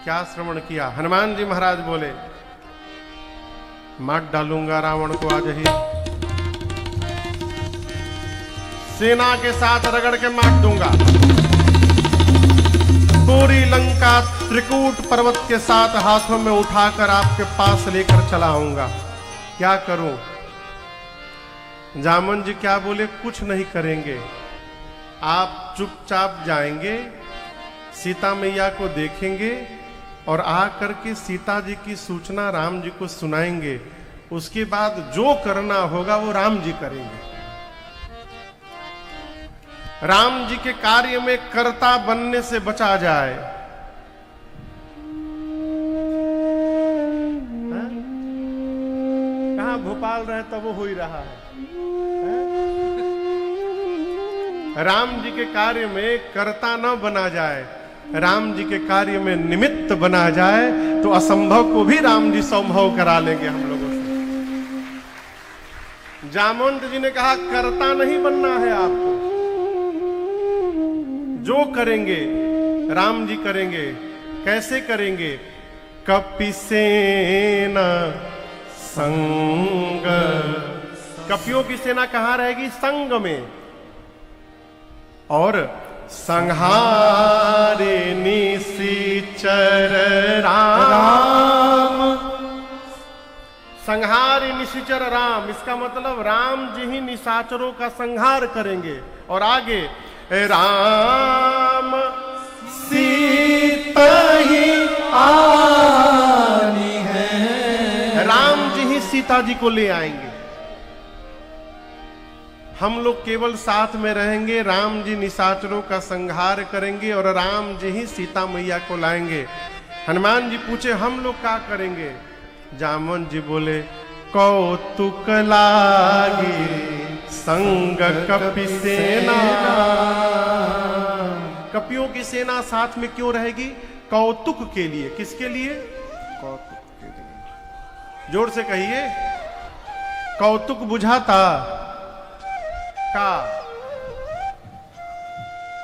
क्या श्रवण किया? हनुमान जी महाराज बोले, मार डालूंगा रावण को आज ही, सेना के साथ रगड़ के मार दूंगा, पूरी लंका त्रिकूट पर्वत के साथ हाथों में उठाकर आपके पास लेकर चला आऊंगा। क्या करूं? जामन जी क्या बोले? कुछ नहीं करेंगे, आप चुपचाप जाएंगे, सीता मैया को देखेंगे और आकर के सीता जी की सूचना राम जी को सुनाएंगे। उसके बाद जो करना होगा वो राम जी करेंगे। राम जी के कार्य में कर्ता बनने से बचा जाए। कहां भोपाल रहे तब वो हो ही रहा है। राम जी के कार्य में कर्ता न बना जाए, राम जी के कार्य में निमित्त बना जाए तो असंभव को भी राम जी संभव करा लेंगे हम लोगों से। जामवंत जी ने कहा कर्ता नहीं बनना है आपको, जो करेंगे राम जी करेंगे। कैसे करेंगे? कपिसेना संग, कपियों की सेना कहां रहेगी? संग में। और संहारे निशिचर राम, संहारे निशिचर राम, इसका मतलब राम जी ही निशाचरों का संहार करेंगे। और आगे राम सीता ही आनी है, राम जी ही सीता जी को ले आएंगे। हम लोग केवल साथ में रहेंगे, राम जी निशाचरों का संहार करेंगे और राम जी ही सीता मैया को लाएंगे। हनुमान जी पूछे हम लोग क्या करेंगे? जामवंत जी बोले, कौतुक लागी संग कपि सेना। कपियों की सेना साथ में क्यों रहेगी? कौतुक के लिए। किसके लिए? कौतुक के लिए। जोर से कहिए, कौतुक बुझाता का?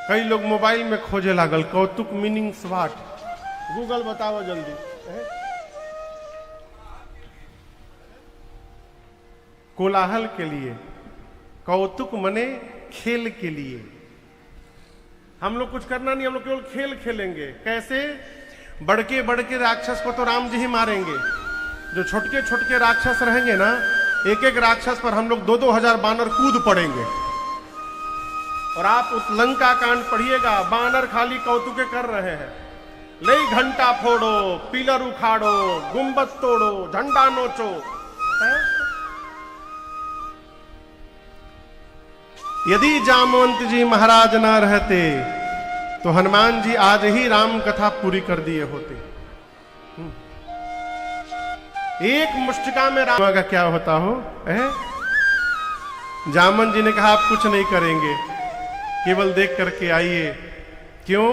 कई लोग मोबाइल में खोजे लागल कौतुक मीनिंग्स व्हाट, गूगल बताओ जल्दी। कोलाहल के लिए, कौतुक मने खेल के लिए। हम लोग कुछ करना नहीं, हम लोग केवल खेल खेलेंगे। कैसे? बड़के बड़के राक्षस को तो राम जी ही मारेंगे, जो छोटके छोटके राक्षस रहेंगे ना, एक एक राक्षस पर हम लोग 2-2 हजार बानर कूद पड़ेंगे। और आप उस लंका कांड पढ़िएगा, बानर खाली कौतुके कर रहे हैं, ले घंटा फोड़ो, पिलर उखाड़ो, गुंबद तोड़ो, झंडा नोचो। यदि जामवंत जी महाराज ना रहते तो हनुमान जी आज ही राम कथा पूरी कर दिए होते। एक मुष्टिका में राम का क्या होता हो? जामवंत जी ने कहा आप कुछ नहीं करेंगे, केवल देख करके आइए। क्यों?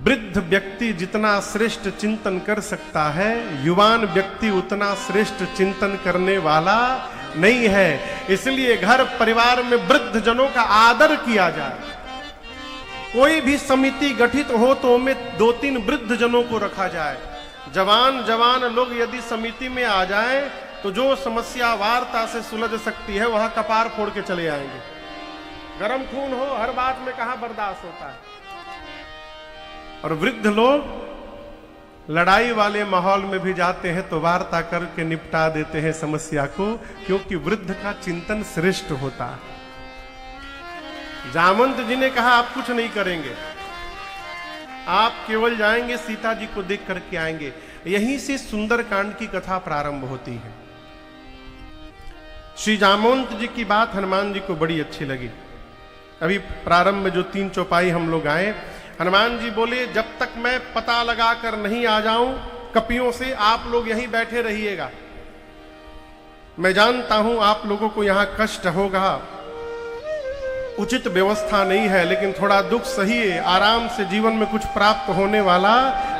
वृद्ध व्यक्ति जितना श्रेष्ठ चिंतन कर सकता है, युवान व्यक्ति उतना श्रेष्ठ चिंतन करने वाला नहीं है। इसलिए घर परिवार में वृद्ध जनों का आदर किया जाए। कोई भी समिति गठित हो तो उनमें 2-3 वृद्ध जनों को रखा जाए। जवान जवान लोग यदि समिति में आ जाएं तो जो समस्या वार्ता से सुलझ सकती है वहां कपार फोड़ के चले आएंगे। गरम खून हो, हर बात में कहां बर्दाश्त होता है। और वृद्ध लोग लड़ाई वाले माहौल में भी जाते हैं तो वार्ता करके निपटा देते हैं समस्या को, क्योंकि वृद्ध का चिंतन श्रेष्ठ होता है। जामवंत जी ने कहा आप कुछ नहीं करेंगे, आप केवल जाएंगे सीता जी को देख करके आएंगे। यहीं से सुंदर कांड की कथा प्रारंभ होती है। श्री जामवंत जी की बात हनुमान जी को बड़ी अच्छी लगी। अभी प्रारंभ में जो 3 चौपाई हम लोग आए, हनुमान जी बोले जब तक मैं पता लगा कर नहीं आ जाऊं कपियों से, आप लोग यहीं बैठे रहिएगा। मैं जानता हूं आप लोगों को यहां कष्ट होगा, उचित व्यवस्था नहीं है, लेकिन थोड़ा दुख सहिए। आराम से जीवन में कुछ प्राप्त होने वाला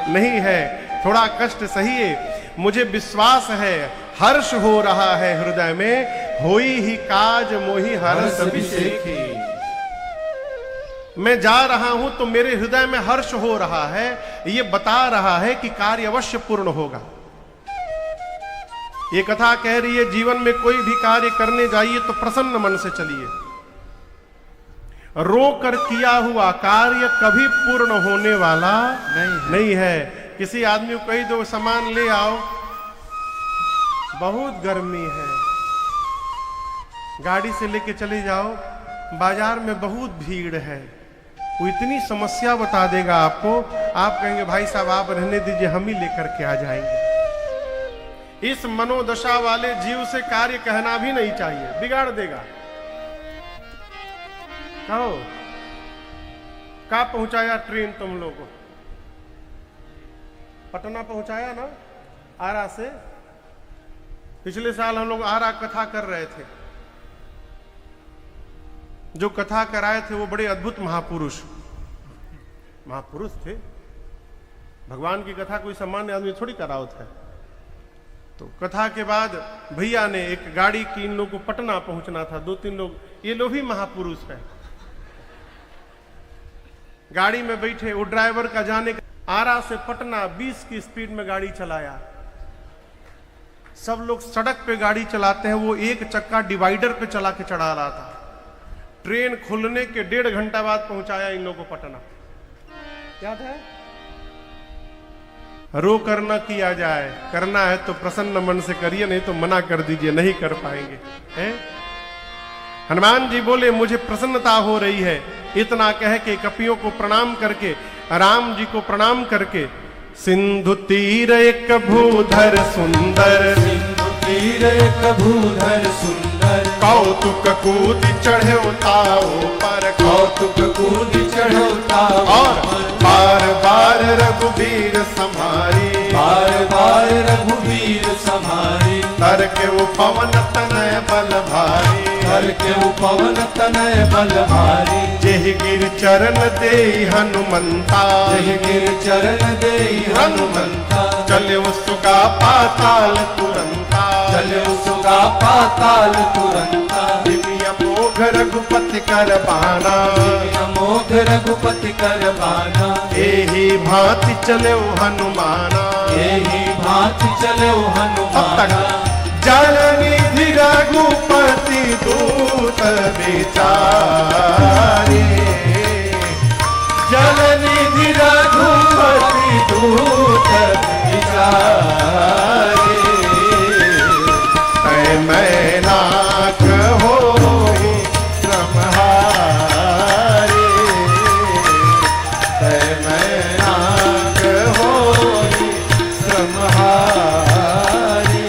नहीं है, थोड़ा कष्ट सहिए। मुझे विश्वास है, हर्ष हो रहा है हृदय में, होई ही काज मोहि हर्ष अभिषेकी। मैं जा रहा हूं तो मेरे हृदय में हर्ष हो रहा है, ये बता रहा है कि कार्य अवश्य पूर्ण होगा। ये कथा कह रही है जीवन में कोई भी कार्य करने जाइए तो प्रसन्न मन से चलिए। रो कर किया हुआ कार्य कभी पूर्ण होने वाला नहीं है। किसी आदमी को कही दो सामान ले आओ, बहुत गर्मी है, गाड़ी से लेके चले जाओ, बाजार में बहुत भीड़ है, वो इतनी समस्या बता देगा आपको, आप कहेंगे भाई साहब आप रहने दीजिए, हम ही लेकर के आ जाएंगे। इस मनोदशा वाले जीव से कार्य कहना भी नहीं चाहिए, बिगाड़ देगा। कहो कहाँ पहुंचाया ट्रेन तुम लोग को? पटना पहुंचाया ना, आरा से। पिछले साल हम लोग आरा कथा कर रहे थे। जो कथा कराए थे वो बड़े अद्भुत महापुरुष थे। भगवान की कथा कोई सामान्य आदमी थोड़ी कराओ था। तो कथा के बाद भैया ने एक गाड़ी की, इन लोगों को पटना पहुंचना था, 2-3 लोग, ये लोग भी महापुरुष है। गाड़ी में बैठे, वो ड्राइवर का जाने का, आरा से पटना 20 की स्पीड में गाड़ी चलाया। सब लोग सड़क पे गाड़ी चलाते हैं, वो एक चक्का डिवाइडर पे चला के चढ़ा रहा था। ट्रेन खुलने के 1.5 घंटा बाद पहुंचाया इन लोगों को पटना। याद है? रो कर न किया जाए, करना है तो प्रसन्न मन से करिए, नहीं तो मना कर दीजिए, नहीं कर पाएंगे। हैं? हनुमान जी बोले मुझे प्रसन्नता हो रही है। इतना कह के कपियों को प्रणाम करके, राम जी को प्रणाम करके, सिंधु तीर एक भूधर सुंदर, सिंधु तीर एक भूधर सुंदर, कौतुक कूद चढ़े ताओ पर, कौतुक कूद चढ़ो ताओ और बार बार रघुवीर संहारी, बार बार रघुवीर संहारी, तर के वो पवन तनय बल भारी, कर के पवन तनय बल भारी, जेहि गिर चरण देई हनुमंता, जेहि गिर चरण देई हनुमंता, चले सुगा पाताल तुरंता, चले सुगा पाताल तुरंता, मोघ रघुपति कर बाना, अमोघ रघुपति कर बाना, एही भांति चले हनुमाना, एही भांति चले हनुमाना, जल निधि रघुपति दूत विचारे, जल निधि रघुपति दूत विचारे, तै मैं नाथ होहि श्रमहारे, तै मैं नाथ होहि श्रमहारे,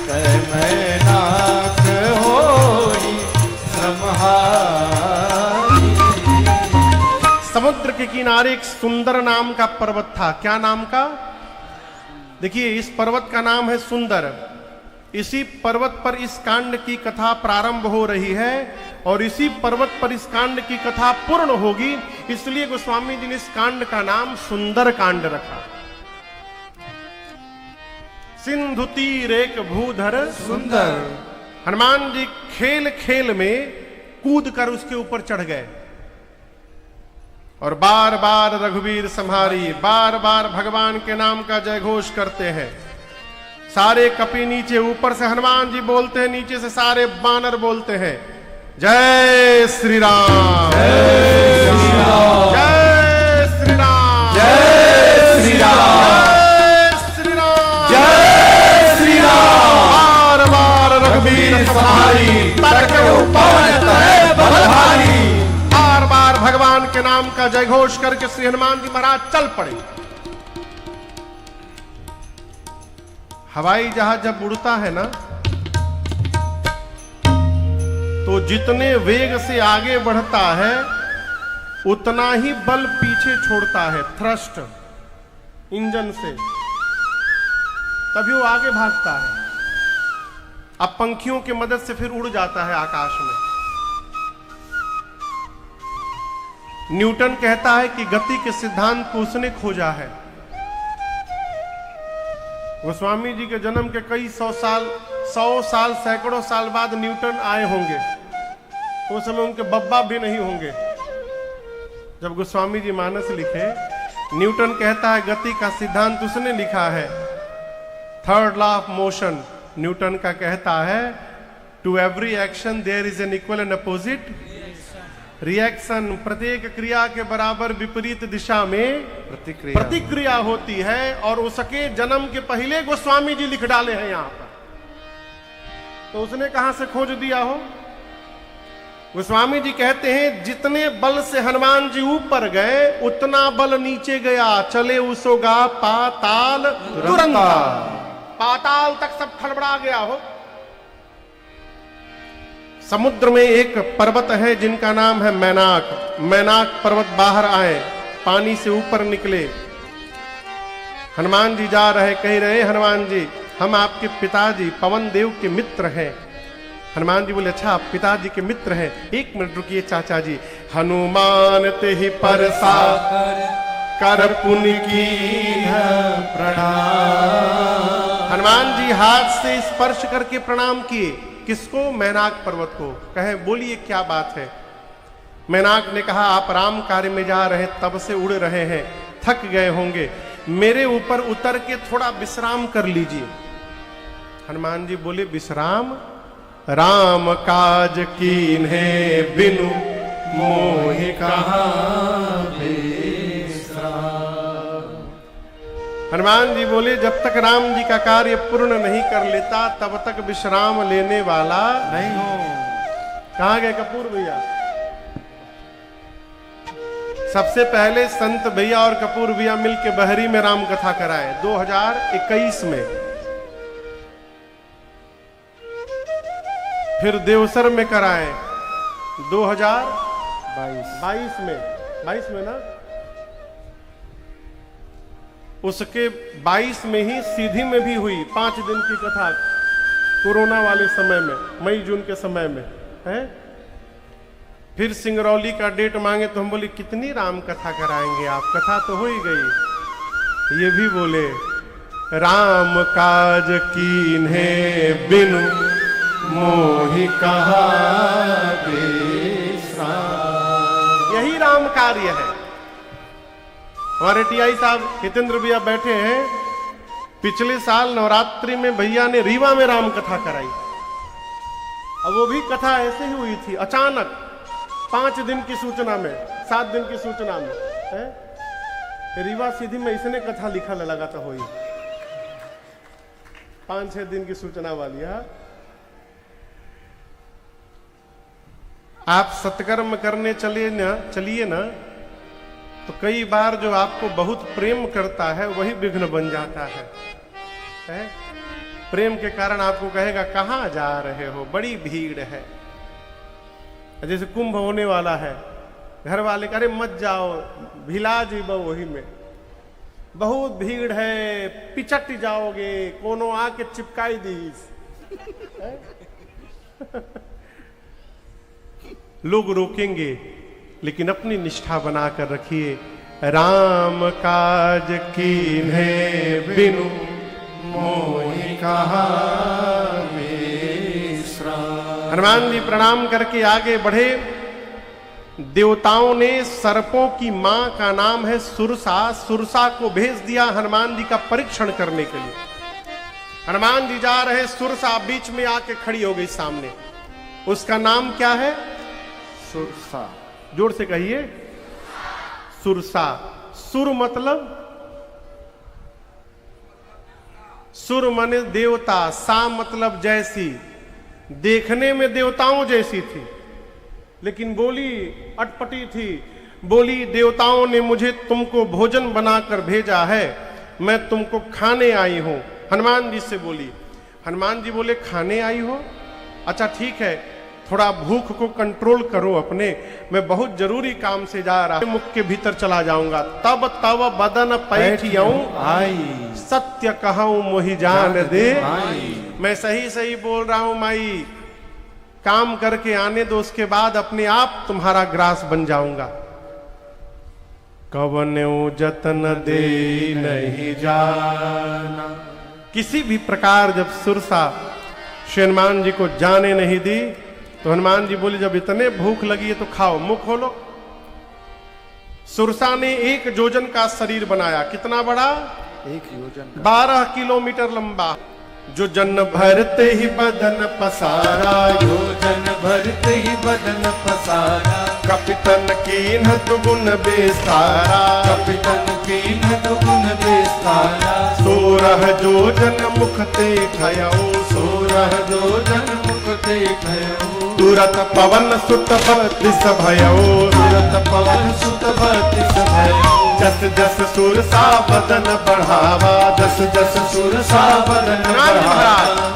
तै मैं नाथ होहि श्रमहारे। समुद्र के किनारे एक सुंदर नाम का पर्वत था। क्या नाम का? देखिए, इस पर्वत का नाम है सुंदर। इसी पर्वत पर इस कांड की कथा प्रारंभ हो रही है और इसी पर्वत पर इस कांड की कथा पूर्ण होगी। इसलिए गोस्वामी जी ने इस कांड का नाम सुंदर कांड रखा। सिंधु तीर एक भूधर सुंदर, हनुमान जी खेल खेल में कूद कर उसके ऊपर चढ़ गए और बार बार रघुवीर संहारी, बार बार भगवान के नाम का जय घोष करते हैं। सारे कपि नीचे, ऊपर से हनुमान जी बोलते हैं, नीचे से सारे बानर बोलते हैं जय श्री राम, जय श्री राम, जय श्री राम, जय श्री राम, जय श्री राम, जय श्री राम, बार बार रघुवीर संहारी, तरके पवन तनय बल भारी, बार बार भगवान के नाम का जय घोष करके श्री हनुमान जी महाराज चल पड़े। हवाई जहाज जब उड़ता है ना, तो जितने वेग से आगे बढ़ता है उतना ही बल पीछे छोड़ता है, थ्रस्ट इंजन से, तभी वो आगे भागता है। अब पंखियों की मदद से फिर उड़ जाता है आकाश में। न्यूटन कहता है कि गति के सिद्धांत को उसने खोजा है। गोस्वामी जी के जन्म के कई 100 साल, सैकड़ों साल बाद न्यूटन आए होंगे। उस समय उनके बब्बा भी नहीं होंगे। जब गोस्वामी जी मानस लिखे, न्यूटन कहता है गति का सिद्धांत उसने लिखा है, third law of motion. Newton का कहता है to every action there is an equal and opposite reaction. प्रत्येक क्रिया के बराबर विपरीत दिशा में प्रतिक्रिया होती है। और उसके जन्म के पहले गोस्वामी जी लिख डाले हैं यहां पर, तो उसने कहां से खोज दिया हो? गोस्वामी जी कहते हैं जितने बल से हनुमान जी ऊपर गए उतना बल नीचे गया, चले उसोगा पाताल तुरंत। पाताल तक सब खड़बड़ा गया हो। समुद्र में एक पर्वत है जिनका नाम है मैनाक। मैनाक पर्वत बाहर आए, पानी से ऊपर निकले। हनुमान जी जा रहे, कह रहे हनुमान जी हम आपके पिताजी पवन देव के मित्र हैं। हनुमान जी बोले अच्छा आप पिताजी के मित्र हैं, एक मिनट रुकिए चाचा जी। हनुमान ते ही परसा कर पुण्य की प्रणाम। हनुमान जी हाथ से स्पर्श करके प्रणाम किए। किसको? मैनाक पर्वत को। कहे बोलिए क्या बात है? मैनाक ने कहा आप राम कार्य में जा रहे, तब से उड़ रहे हैं, थक गए होंगे, मेरे ऊपर उतर के थोड़ा विश्राम कर लीजिए। हनुमान जी बोले विश्राम? राम काज कीन्हे बिनु मोहि कहाँ विश्राम। हनुमान जी बोले जब तक राम जी का कार्य पूर्ण नहीं कर लेता तब तक विश्राम लेने वाला नहीं हो। कहां गए कपूर भैया? सबसे पहले संत भैया और कपूर भैया मिलके बहरी में राम कथा कराए 2021 में। फिर देवसर में कराए 2022 में। 22 में ना, उसके 22 में ही सीधी में भी हुई 5 दिन की कथा, कोरोना वाले समय में, मई जून के समय में है। फिर सिंगरौली का डेट मांगे तो हम बोले कितनी राम कथा कराएंगे आप, कथा तो हो ही गई। ये भी बोले राम काज कीन्हे बिनु मोहि कहाँ विश्राम। यही राम कार्य है। हमारे टीआई साहब हितेंद्र भैया बैठे हैं, पिछले साल नवरात्रि में भैया ने रीवा में राम कथा कराई। अब वो भी कथा ऐसे ही हुई थी, अचानक 5 दिन की सूचना में, 7 दिन की सूचना में है? रीवा सीधी में इसने कथा लिखा लगा था हुई 5-6 दिन की सूचना वाली है। आप सत्कर्म करने चलिए ना तो कई बार जो आपको बहुत प्रेम करता है वही विघ्न बन जाता है? प्रेम के कारण आपको कहेगा कहां जा रहे हो, बड़ी भीड़ है। जैसे कुंभ होने वाला है, घर वाले कह रहे मत जाओ, भिला जीबो वही में, बहुत भीड़ है, पिचट जाओगे, कोनो आके चिपकाई दीस। लोग रोकेंगे, लेकिन अपनी निष्ठा बनाकर रखिए। राम काज कीन्हे बिनु मोहि कहाँ विश्राम। हनुमान जी प्रणाम करके आगे बढ़े। देवताओं ने सर्पों की मां का नाम है सुरसा, सुरसा को भेज दिया हनुमान जी का परीक्षण करने के लिए। हनुमान जी जा रहे, सुरसा बीच में आके खड़ी हो गई सामने। उसका नाम क्या है? सुरसा। जोर से कहिए, सुरसा। सुर मतलब, सुर माने देवता, सा मतलब जैसी, देखने में देवताओं जैसी थी, लेकिन बोली अटपटी थी। बोली देवताओं ने मुझे तुमको भोजन बनाकर भेजा है, मैं तुमको खाने आई हूं। हनुमान जी से बोली। हनुमान जी बोले खाने आई हो? अच्छा ठीक है, थोड़ा भूख को कंट्रोल करो अपने, मैं बहुत जरूरी काम से जा रहा हूं, मुख के भीतर चला जाऊंगा। तब तब बदन पैठियऊं आई, सत्य कहूं मोहि जान दे। मैं सही सही बोल रहा हूं माई, काम करके आने दो, उसके बाद अपने आप तुम्हारा ग्रास बन जाऊंगा। कवन्यो जतन दे नहीं जाना। किसी भी प्रकार जब सुरसा हनुमान जी को जाने नहीं दी, तो हनुमान जी बोले जब इतने भूख लगी है तो खाओ, मुंह खोलो। सुरसा ने 1 योजन का शरीर बनाया। कितना बड़ा? 1 योजन का। 12 किलोमीटर लंबा। जो जन भरते ही बदन पसारा, योजन भरते ही बदन पसारा। कपितन कीन दुगुन बेसारा, कपितन कीन दुगुन बेसारा। 16 योजन मुख ते खयऊ, 16 योजन मुख ते खयऊ। तुरत पवन सुत 32 भयऊ, तुरत पवन सुत 32 भयऊ। जस जस सुरसा बदन बढ़ावा, जस जस सुरसा बदन बढ़ावा।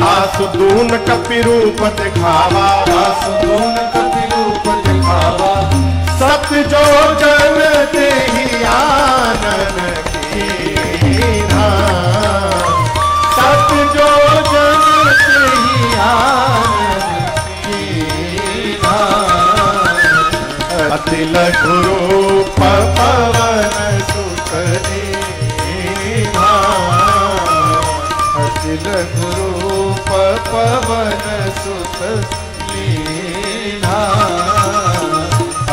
आसुदून कपि रूप दिखावा, आसुदून कपि रूप दिखावा। सत जो जन तेहि आनन कीन्हा, सत जो जन तेहि आनन कीन्हा। अति लघु रूप पवन सुत दीन्हा, अति लघु रूप पवन सुत दीन्हा।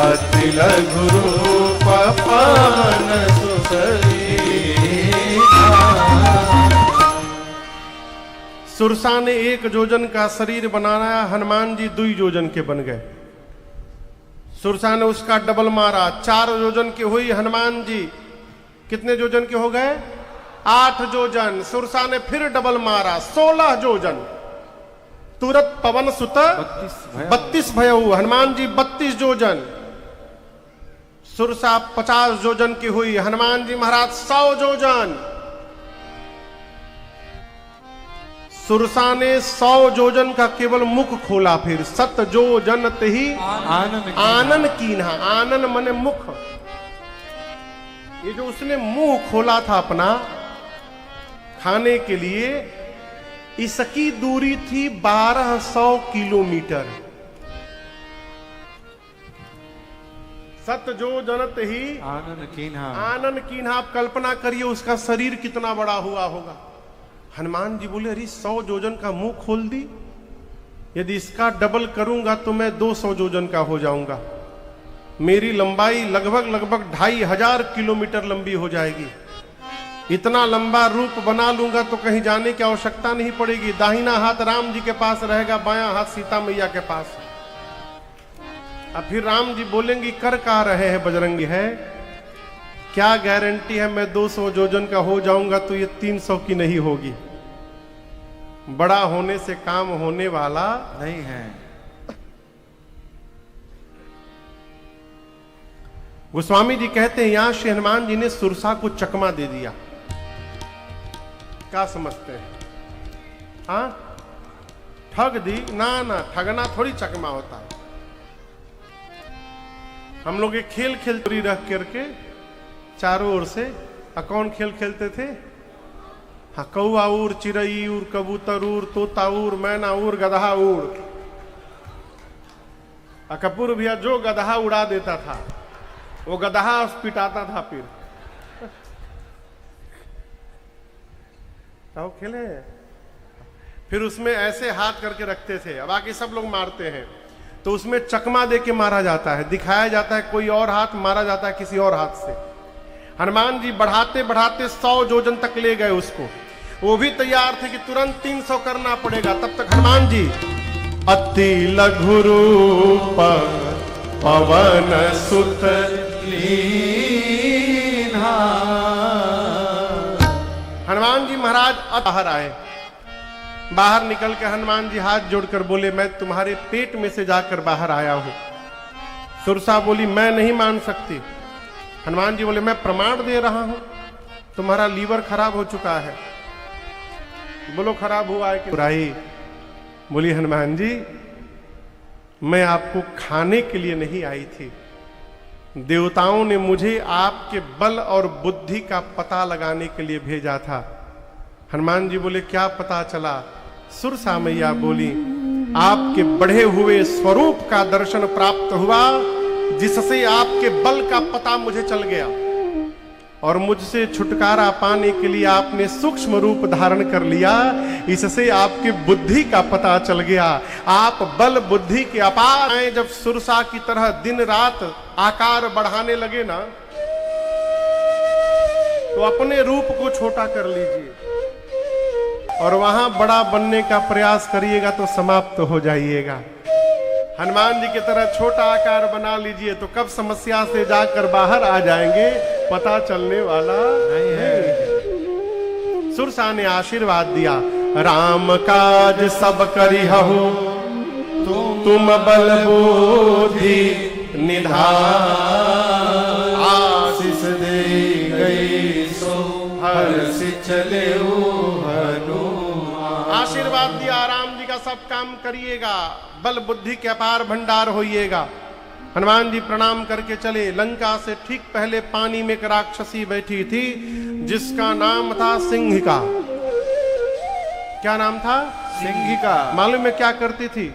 अति लघु रूप पवन सुत दीन्हा। सुरसा ने 1 योजन का शरीर बनाया, हनुमान जी 2 योजन के बन गए। सुरसा ने उसका डबल मारा, 4 योजन की हुई। हनुमान जी कितने योजन के हो गए? 8 योजन। सुरसा ने फिर डबल मारा, 16 योजन। तुरत पवन सुत 32 भयऊ। हनुमान जी 32 योजन। सुरसा 50 योजन की हुई। हनुमान जी महाराज 100 योजन। सुरसा ने 100 योजन का केवल मुख खोला। फिर 7 योजन तेहि आनन कीन्हा। आनन मने मुख। ये जो उसने मुंह खोला था अपना खाने के लिए, इसकी दूरी थी 1200 किलोमीटर। 7 योजन तेहि आनन कीन्हा। आनन कीन्हा। आप कल्पना करिए उसका शरीर कितना बड़ा हुआ होगा। हनुमान जी बोले अरे 100 योजन का मुंह खोल दी, यदि इसका डबल करूंगा तो मैं 200 योजन का हो जाऊंगा। मेरी लंबाई लगभग 2500 किलोमीटर लंबी हो जाएगी। इतना लंबा रूप बना लूंगा तो कहीं जाने की आवश्यकता नहीं पड़ेगी। दाहिना हाथ राम जी के पास रहेगा, बायां हाथ सीता मैया के पास। अब फिर राम जी बोलेंगे कर कहा रहे हैं बजरंगी है, क्या गारंटी है मैं 200 योजन का हो जाऊंगा तो ये 300 की नहीं होगी। बड़ा होने से काम होने वाला नहीं है। गोस्वामी जी कहते हैं यहां श्री हनुमान जी ने सुरसा को चकमा दे दिया। क्या समझते हैं? हाँ, ठग दी? ना ना, ठगना थोड़ी चकमा होता है। हम लोग एक खेल खेलते रख करके चारों ओर से। कौन खेल खेलते थे? हाँ, कौआ उड़, चिड़ई उड़, कबूतर उड़, तोता उड़, मैना उड़, गदहा उड़। कपूर भैया जो गदहा उड़ा देता था वो गदहा पिटाता था। फिर तो खेले। फिर उसमें ऐसे हाथ करके रखते थे, अब आके सब लोग मारते हैं तो उसमें चकमा दे के मारा जाता है, दिखाया जाता है कोई और हाथ, मारा जाता है किसी और हाथ से। हनुमान जी बढ़ाते बढ़ाते 100 योजन तक ले गए उसको। वो भी तैयार थे कि तुरंत 300 करना पड़ेगा। तब तक हनुमान जी अति लघु रूप पवन सुत लीन्हा। हनुमान जी महाराज बाहर आए। बाहर निकल के हनुमान जी हाथ जोड़कर बोले मैं तुम्हारे पेट में से जाकर बाहर आया हूं। सुरसा बोली मैं नहीं मान सकती। हनुमान जी बोले मैं प्रमाण दे रहा हूं, तुम्हारा लीवर खराब हो चुका है। बोलो खराब हुआ है कि बुराई? बोली हनुमान जी मैं आपको खाने के लिए नहीं आई थी, देवताओं ने मुझे आपके बल और बुद्धि का पता लगाने के लिए भेजा था। हनुमान जी बोले क्या पता चला? सुरसा मैया बोली आपके बढ़े हुए स्वरूप का दर्शन प्राप्त हुआ, जिससे आपके बल का पता मुझे चल गया। और मुझसे छुटकारा पाने के लिए आपने सूक्ष्म रूप धारण कर लिया। इससे आपकी बुद्धि का पता चल गया। आप बल बुद्धि के अपार हैं। जब सुरसा की तरह दिन रात आकार बढ़ाने लगे ना, तो अपने रूप को छोटा कर लीजिए और वहां बड़ा बनने का प्रयास करिएगा तो समाप्त हो जाइएगा। हनुमान जी की तरह छोटा आकार बना लीजिए तो कब समस्या से जाकर बाहर आ जाएंगे पता चलने वाला नहीं है। सुरसा ने आशीर्वाद दिया, राम काज सब करिहु तुम बल बुद्धि निधान, आशीष दे गई सो हर्ष चले आशीर्वाद दिया, राम जी का सब काम करिएगा, बल बुद्धि के अपार भंडार होइएगा। हनुमान जी प्रणाम करके चले। लंका से ठीक पहले पानी में एक राक्षसी बैठी थी जिसका नाम था सिंहिका। क्या नाम था? सिंहिका। मालूम है क्या करती थी?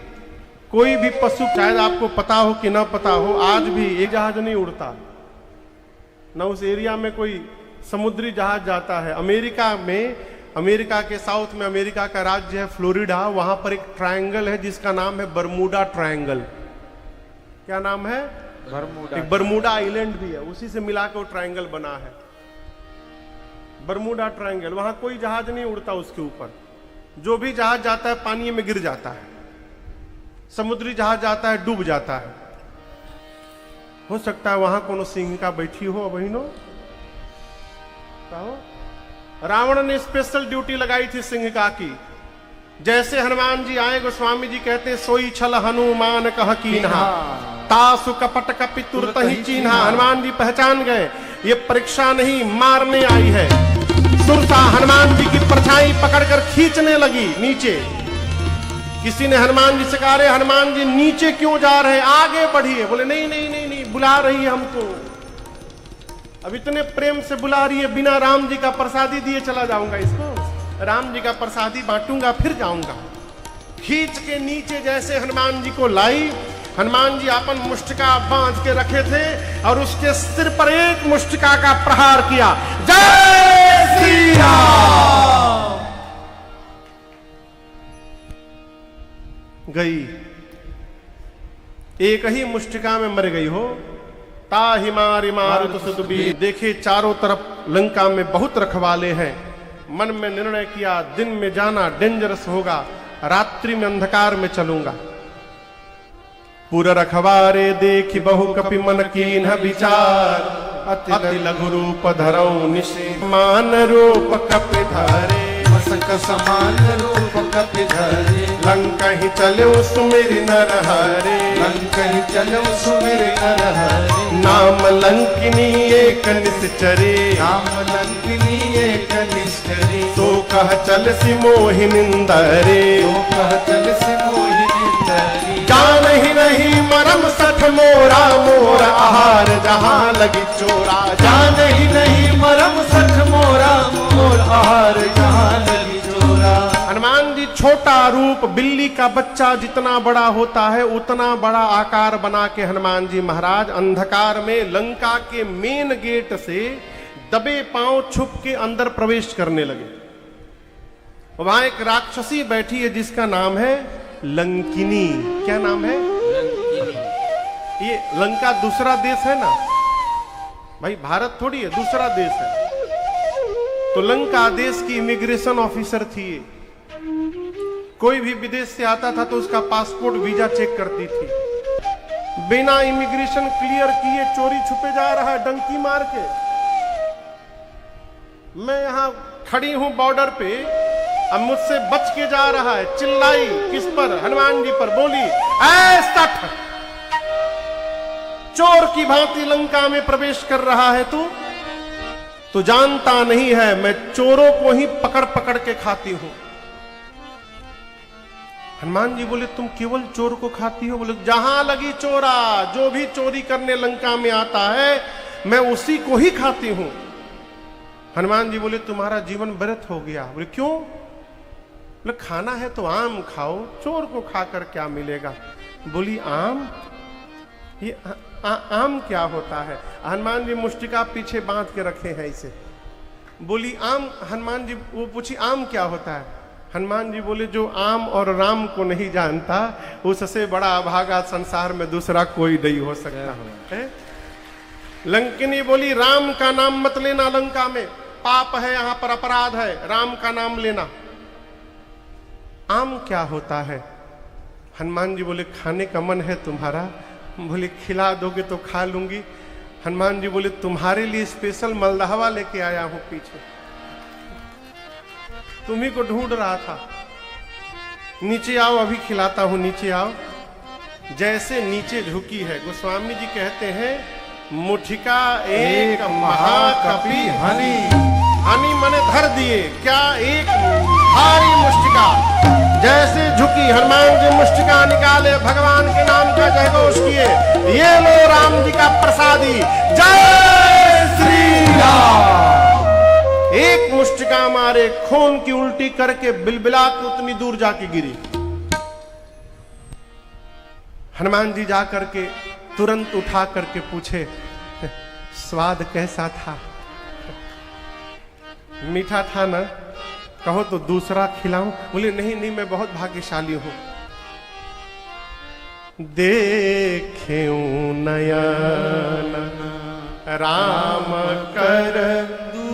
कोई भी पशु, शायद आपको पता हो कि ना पता हो, आज भी एक जहाज नहीं उड़ता ना उस एरिया में कोई समुद्री जहाज जाता है। अमेरिका के साउथ में अमेरिका का राज्य है फ्लोरिडा, वहां पर एक ट्रायंगल है जिसका नाम है बरमूडा ट्रायंगल। क्या नाम है? बरमूडा। एक बरमूडा आइलैंड भी है, उसी से मिलाकर वो ट्रायंगल बना है बरमूडा ट्रायंगल। वहां कोई जहाज नहीं उड़ता उसके ऊपर। जो भी जहाज जाता है पानी में गिर जाता है, समुद्री जहाज जाता है डूब जाता है। हो सकता है वहां कोनो सिंहिका बैठी हो बहनों। रावण ने स्पेशल ड्यूटी लगाई थी सिंहिका की। जैसे हनुमान जी आए, गोस्वामी जी कहते सोई छल हनुमान कह कीन्हा, तासु कपट कपि तुरत ही चीन्हा। हनुमान जी पहचान गए ये परीक्षा नहीं मारने आई है। सुरसा हनुमान जी की परछाई पकड़कर खींचने लगी नीचे। किसी ने हनुमान जी से कहा, अरे हनुमान जी नीचे क्यों जा रहे हैं, आगे बढ़िए। बोले नहीं नहीं नहीं नहीं, बुला रही है हमको। अब इतने प्रेम से बुला रही है, बिना राम जी का प्रसादी दिए चला जाऊंगा इसको? राम जी का प्रसादी बांटूंगा फिर जाऊंगा। खींच के नीचे जैसे हनुमान जी को लाई, हनुमान जी अपन मुष्टिका बांध के रखे थे और उसके सिर पर एक मुष्टिका का प्रहार किया। जय श्री राम। गई, एक ही मुष्टिका में मर गई हो। ताहि मारि मारुत सुतबीर। देखे चारों तरफ लंका में बहुत रखवाले हैं। मन में निर्णय किया दिन में जाना डेंजरस होगा, रात्रि में अंधकार में चलूंगा। पूरा रखवारे देखी बहु कपि मन कीन्ह विचार, अति लघु रूप धरऊ निशि मान रूप कपि धरे। मसक समान रूप कपि धरे, लंका ही चलो सुमिर नर हरे। लंका ही चलो सुमिर नर हरे। नाम लंकिनी एक निश्चरे, नाम लंकिनी एक निश्चरे। तो कह चल सी मोहिनिंदरे, तो कह चल सी मोहिनिंदरे। जान ही नहीं मरम सठ मोरा, मोर आहार जहां लगी चोरा। जान ही नहीं मरम सठ मोरा, मोर आहार जहां लगी चोरा। हनुमान जी छोटा रूप, बिल्ली का बच्चा जितना बड़ा होता है उतना बड़ा आकार बना के हनुमान जी महाराज अंधकार में लंका के मेन गेट से दबे पांव छुप के अंदर प्रवेश करने लगे। वहां एक राक्षसी बैठी है जिसका नाम है लंकिनी। क्या नाम है? ये लंका दूसरा देश है ना भाई, भारत थोड़ी है, दूसरा देश है। तो लंका देश की इमिग्रेशन ऑफिसर थी। कोई भी विदेश से आता था तो उसका पासपोर्ट वीजा चेक करती थी। बिना इमिग्रेशन क्लियर किए चोरी छुपे जा रहा है डंकी मार के। मैं यहां खड़ी हूं बॉर्डर पे, अब मुझसे बच के जा रहा है। चिल्लाई किस पर? हनुमान जी पर। बोली ऐसा चोर की भांति लंका में प्रवेश कर रहा है तू जानता नहीं है मैं चोरों को ही पकड़ पकड़ के खाती हूं। हनुमान जी बोले तुम केवल चोर को खाती हो? बोले जहां लगी चोरा, जो भी चोरी करने लंका में आता है मैं उसी को ही खाती हूं। हनुमान जी बोले तुम्हारा जीवन व्यर्थ हो गया। बोले क्यों? बोले खाना है तो आम खाओ, चोर को खाकर क्या मिलेगा। बोली आम? ये आम क्या होता है? हनुमान जी मुष्टिका पीछे बांध के रखे हैं इसे। बोली आम। हनुमान जी वो पूछी आम क्या होता है? हनुमान जी बोले जो आम और राम को नहीं जानता उससे बड़ा अभागा संसार में दूसरा कोई नहीं हो सकता है। लंकिनी बोली राम का नाम मत लेना, लंका में पाप है, यहां पर अपराध है, राम का नाम लेना। आम क्या होता है? हनुमान जी बोले खाने का मन है तुम्हारा? बोले खिला दोगे तो खा लूंगी। हनुमान जी बोले तुम्हारे लिए स्पेशल मलदहवा लेके आया हूं पीछे, तुम्ही को ढूंढ रहा था। नीचे आओ, अभी खिलाता हूं, नीचे आओ। जैसे नीचे झुकी है, गोस्वामी जी कहते हैं मुठिका एक महाकपि हनी। हनी मने धर दिए, क्या एक भारी मुष्टिका जैसे झुकी। हनुमान जी मुष्टिका निकाले, भगवान के नाम का जयघोष किए, ये लो राम जी का प्रसादी, जय श्री राम। एक मुष्टिका मारे, खून की उल्टी करके बिलबिला के उतनी दूर जाके गिरी। हनुमान जी जा करके तुरंत उठा करके पूछे स्वाद कैसा था? मीठा था ना? कहो तो दूसरा खिलाऊं? बोले नहीं नहीं, मैं बहुत भाग्यशाली हूं। देखें नयन राम कर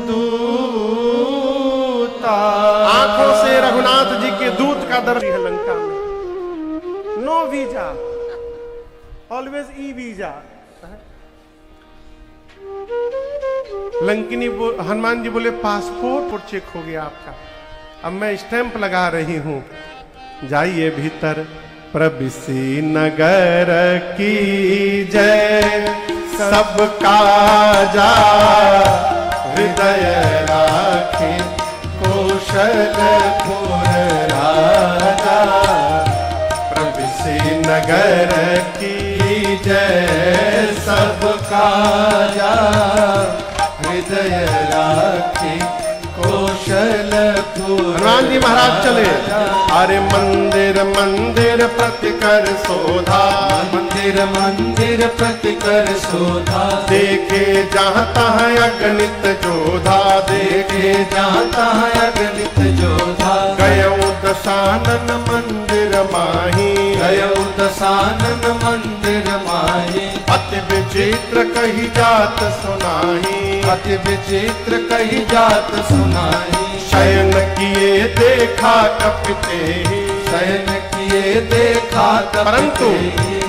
दूता। आंखों से रघुनाथ जी के दूत का दर्शन है लंका में। No visa, always e visa. Lankini Hanuman ji बोले पासपोर्ट चेक हो गया आपका, अब मैं स्टैंप लगा रही हूं। जाइए भीतर। प्रविशी नगर की जय, सबका जा हृदय राखे, कौशलपुर राजा। प्रविशी नगर की जय, सबका जा हृदय राखे, कौशलपुर। हनुमान जी महाराज चले। अरे मंदिर मंदिर प्रतिकर शोधा, मंदिर मंदिर प्रतिकर शोधा। देखे जहाँ तहाँ अगणित जोधा, देखे जहाँ तहाँ अगणित जोधा। गयौ दशानन मंदिर माही, गयौ दशानन मंदिर माही। अति विचित्र कही जात सुनाही, अति विचित्र कही जात सुनाही। शयन किए देखा कपिते ही, शयन किए देखा परंतु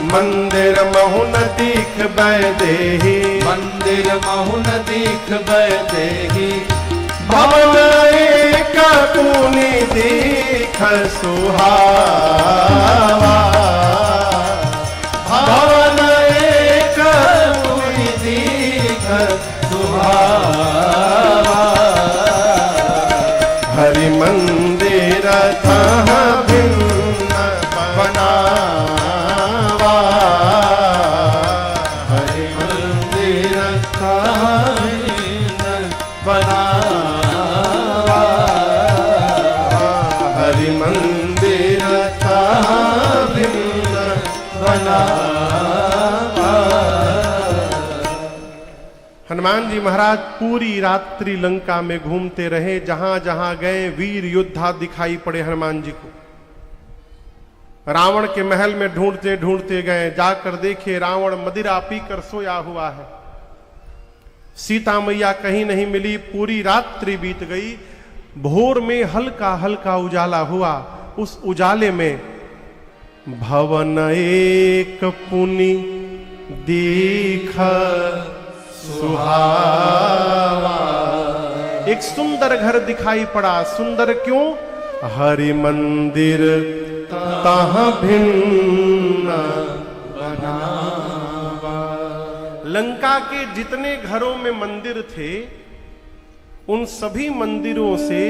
मंदिर महु न दीख बैदेही। मंदिर महु न दीख बैदेही। भवन एक पुनि दीख सुहावा। भवन एक पुनि दीख सुहावा। हरि मंदिर तहाँ भिन्न बनावा। हरि मंदिर तहाँ भिन्न बनावा। हरि मंदिर तहाँ भिन्न बनावा। हनुमान जी महाराज पूरी रात्रि लंका में घूमते रहे। जहां जहां गए वीर योद्धा दिखाई पड़े हनुमान जी को। रावण के महल में ढूंढते ढूंढते गए, जाकर देखे रावण मदिरा पीकर सोया हुआ है। सीता मैया कहीं नहीं मिली। पूरी रात्रि बीत गई। भोर में हल्का हल्का उजाला हुआ। उस उजाले में भवन एक पुनि दीख सुहावा। एक सुंदर घर दिखाई पड़ा। सुंदर क्यों? हरि मंदिर तहाँ भिन्न बनावा। लंका के जितने घरों में मंदिर थे, उन सभी मंदिरों से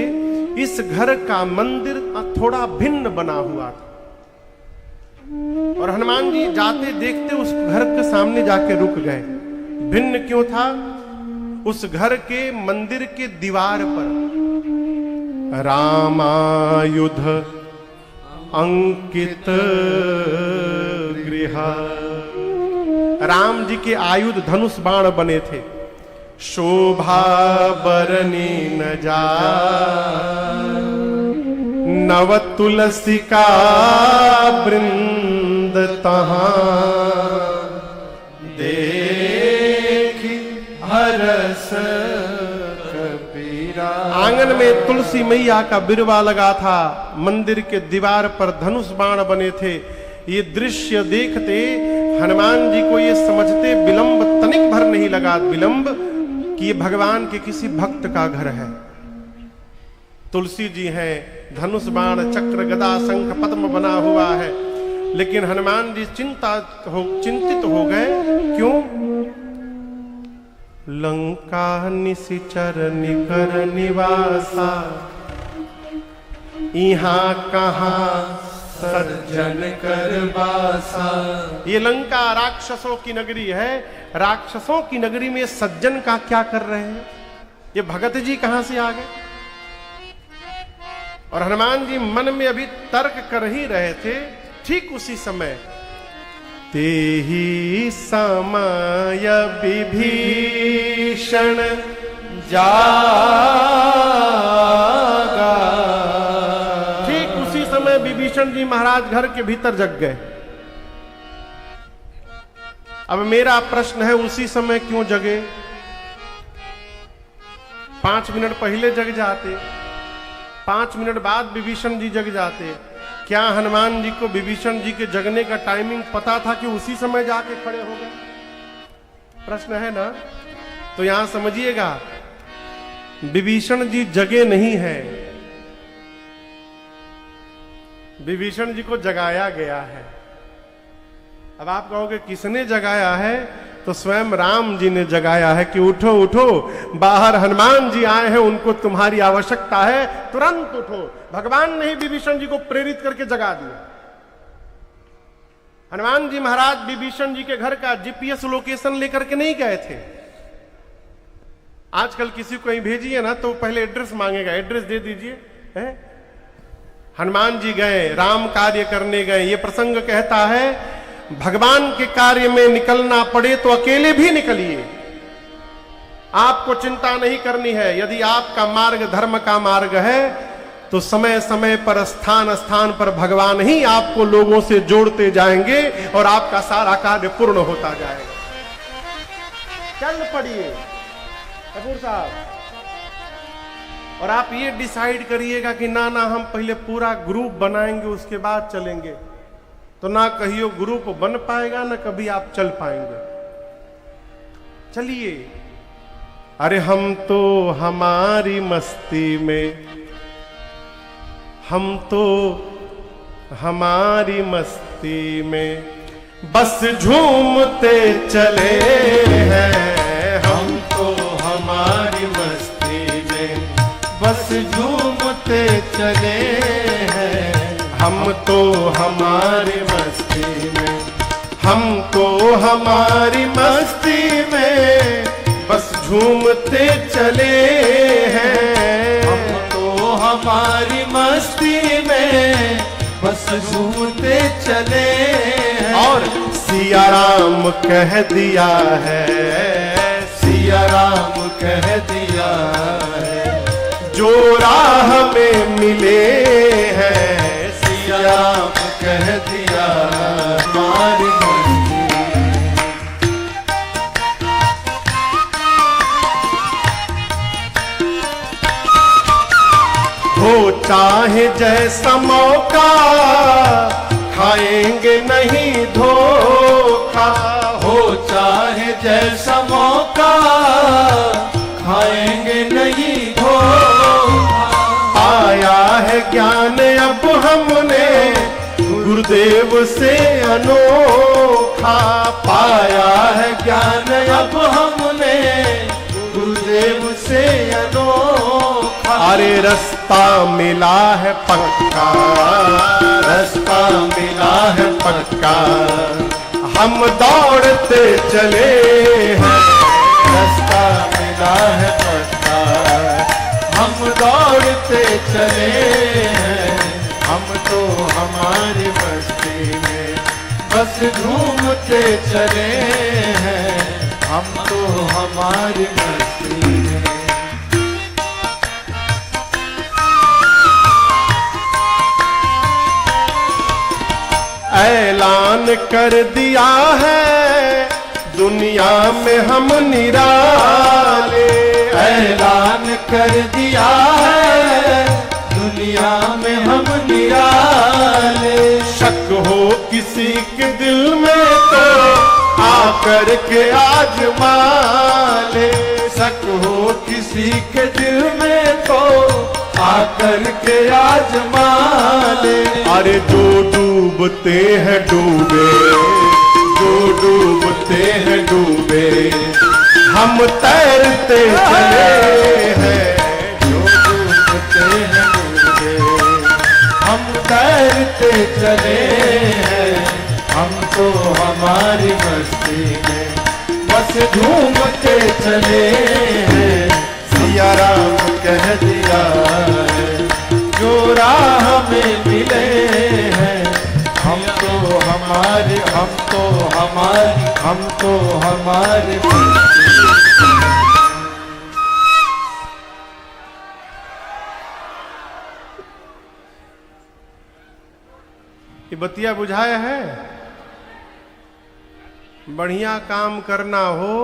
इस घर का मंदिर थोड़ा भिन्न बना हुआ था। और हनुमान जी जाते देखते उस घर के सामने जाके रुक गए। भिन्न क्यों था? उस घर के मंदिर के दीवार पर रामायुध अंकित गृह, राम जी के आयुध धनुष बाण बने थे। शोभा बरनी न जा नव तुलसी का वृंद तहां देखी हरस कबीरा। आंगन में तुलसी मैया का बिरवा लगा था, मंदिर के दीवार पर धनुष बाण बने थे। ये दृश्य देखते हनुमान जी को ये समझते विलंब तनिक भर नहीं लगा, विलंब कि ये भगवान के किसी भक्त का घर है। तुलसी जी हैं, धनुष बाण चक्र गदा शंख पद्म बना हुआ है, लेकिन हनुमान जी चिंतित हो गए। क्यों? लंका निशिचर निकर निवासा यहाँ कहाँ सज्जन कर बासा। ये लंका राक्षसों की नगरी है, राक्षसों की नगरी में सज्जन का क्या कर रहे हैं? ये भगत जी कहां से आ गए? और हनुमान जी मन में अभी तर्क कर ही रहे थे, ठीक उसी समय तेहि समय विभीषण जागा। ठीक उसी समय विभीषण जी महाराज घर के भीतर जग गए। अब मेरा प्रश्न है, उसी समय क्यों जगे? 5 मिनट पहले जग जाते, 5 मिनट बाद विभीषण जी जग जाते। क्या हनुमान जी को विभीषण जी के जगने का टाइमिंग पता था कि उसी समय जाके खड़े हो गए? प्रश्न है ना? तो यहां समझिएगा, विभीषण जी जगे नहीं है, विभीषण जी को जगाया गया है। अब आप कहोगे किसने जगाया है? तो स्वयं राम जी ने जगाया है कि उठो उठो, बाहर हनुमान जी आए हैं, उनको तुम्हारी आवश्यकता है, तुरंत उठो। भगवान ने ही विभीषण जी को प्रेरित करके जगा दिया। हनुमान जी महाराज विभीषण जी के घर का जीपीएस लोकेशन लेकर के नहीं गए थे। आजकल किसी को कहीं भेजिए ना तो पहले एड्रेस मांगेगा, एड्रेस दे दीजिए, है? हनुमान जी गए, राम कार्य करने गए। ये प्रसंग कहता है भगवान के कार्य में निकलना पड़े तो अकेले भी निकलिए, आपको चिंता नहीं करनी है। यदि आपका मार्ग धर्म का मार्ग है तो समय समय पर स्थान स्थान पर भगवान ही आपको लोगों से जोड़ते जाएंगे और आपका सारा कार्य पूर्ण होता जाएगा। चल पड़िए कपूर साहब, और आप ये डिसाइड करिएगा कि ना हम पहले पूरा ग्रुप बनाएंगे उसके बाद चलेंगे, तो ना कहियो ग्रुप बन पाएगा ना कभी आप चल पाएंगे। चलिए। अरे हम तो हमारी मस्ती में, हम तो हमारी मस्ती में बस झूमते चले हैं। हम तो हमारी मस्ती में बस झूमते चले हैं। हम तो हमारी मस्ती में, हम तो हमारी मस्ती में बस झूमते चले हैं। हम तो हमारी मस्ती में बस झूमते चले हैं। और सिया राम कह दिया है, सिया राम कह दिया है, जो राह में मिले हैं। राम कह दिया हमारी मस्ती। हो चाहे जैसा मौका, खाएंगे नहीं धोखा। हो चाहे जैसा मौका, खाएंगे नहीं धोखा। आया है ज्ञान अब हमने गुरुदेव से अनोखा। पाया है ज्ञान अब हमने गुरुदेव से अनोखा। अरे रास्ता मिला है पक्का, रास्ता मिला है पक्का, हम दौड़ते चले हैं। रास्ता मिला है पक्का, हम दौड़ते चले हैं। हम तो हमारी मस्ती में बस झूमते चले हैं हम तो हमारी मस्ती में। ऐलान कर दिया है दुनिया में हम निराले। ऐलान कर दिया है दुनिया में हम निराले। शक हो किसी के दिल में तो आकर के आजमा ले। शक हो किसी के दिल में तो आकर के आजमा ले। अरे जो डूबते हैं डूबे, जो डूबते हैं डूबे, हम तैरते चले हैं। जो डूबते हैं डूबे, हम तैरते चले हैं हम तो हमारी मस्ती में बस झूमते चले हैं। सिया राम कह दिया है जो राह में मिले हैं हम तो हमारे, हम तो हमारी, हम तो हमारे मस्ती में। ये बतिया बुझाया है। बढ़िया काम करना हो